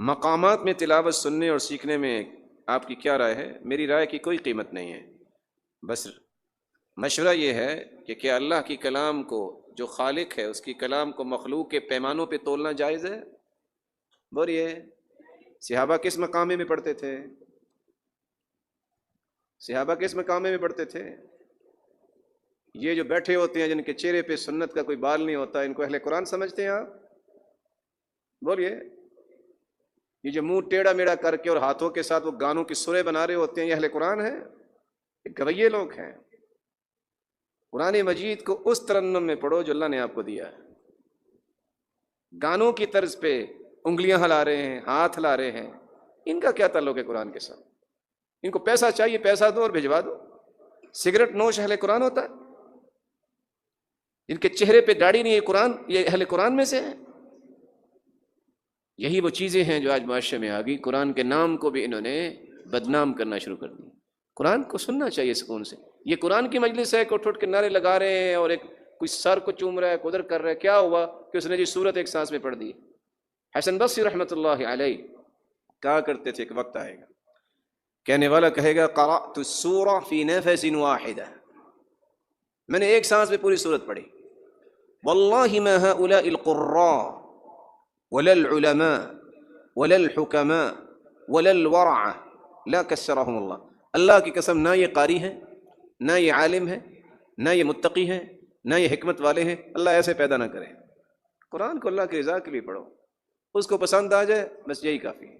مقامات میں تلاوت سننے اور سیکھنے میں آپ کی کیا رائے ہے؟ میری رائے کی کوئی قیمت نہیں ہے، بس مشورہ یہ ہے کہ کیا اللہ کی کلام کو، جو خالق ہے اس کی کلام کو مخلوق کے پیمانوں پہ تولنا جائز ہے؟ بولیے، صحابہ کس مقامے میں پڑھتے تھے؟ صحابہ کس مقامے میں پڑھتے تھے؟ یہ جو بیٹھے ہوتے ہیں جن کے چہرے پہ سنت کا کوئی بال نہیں ہوتا، ان کو اہل قرآن سمجھتے ہیں آپ؟ بولیے، یہ جو منہ ٹیڑھا میڑا کر کے اور ہاتھوں کے ساتھ وہ گانوں کی سریں بنا رہے ہوتے ہیں، یہ اہل قرآن ہے؟ یہ گویے لوگ ہیں۔ قرآن مجید کو اس ترنم میں پڑھو جو اللہ نے آپ کو دیا ہے۔ گانوں کی طرز پہ انگلیاں ہلا رہے ہیں، ہاتھ ہلا رہے ہیں، ان کا کیا تعلق ہے قرآن کے ساتھ؟ ان کو پیسہ چاہیے، پیسہ دو اور بھجوا دو۔ سگریٹ نوش اہل قرآن ہوتا ہے؟ ان کے چہرے پہ داڑھی نہیں، یہ قرآن، یہ اہل قرآن میں سے ہے؟ یہی وہ چیزیں ہیں جو آج معاشرے میں آ گئی۔ قرآن کے نام کو بھی انہوں نے بدنام کرنا شروع کر دی۔ قرآن کو سننا چاہیے سکون سے۔ یہ قرآن کی مجلس ہے کہ اٹھ کے نعرے لگا رہے ہیں اور ایک کوئی سر کو چوم رہا ہے، قدر کر رہا ہے، کیا ہوا کہ اس نے جی سورت ایک سانس میں پڑھ دی؟ حسن بصری رحمۃ اللہ علیہ کہا کرتے تھے کہ وقت آئے گا، کہنے والا کہے گا قرأت السورہ فی نفس واحدہ، میں نے ایک سانس میں پوری سورت پڑھی۔ واللہ ما هؤلاء القراء ولا العلماء ولا الحکماء ولا الورع لا کسرهم اللہ، اللہ کی قسم نہ یہ قاری ہیں، نہ یہ عالم ہے، نہ یہ متقی ہیں، نہ یہ حکمت والے ہیں، اللہ ایسے پیدا نہ کرے۔ قرآن کو اللہ کی رضا کے لیے پڑھو، اس کو پسند آ جائے بس یہی کافی ہے۔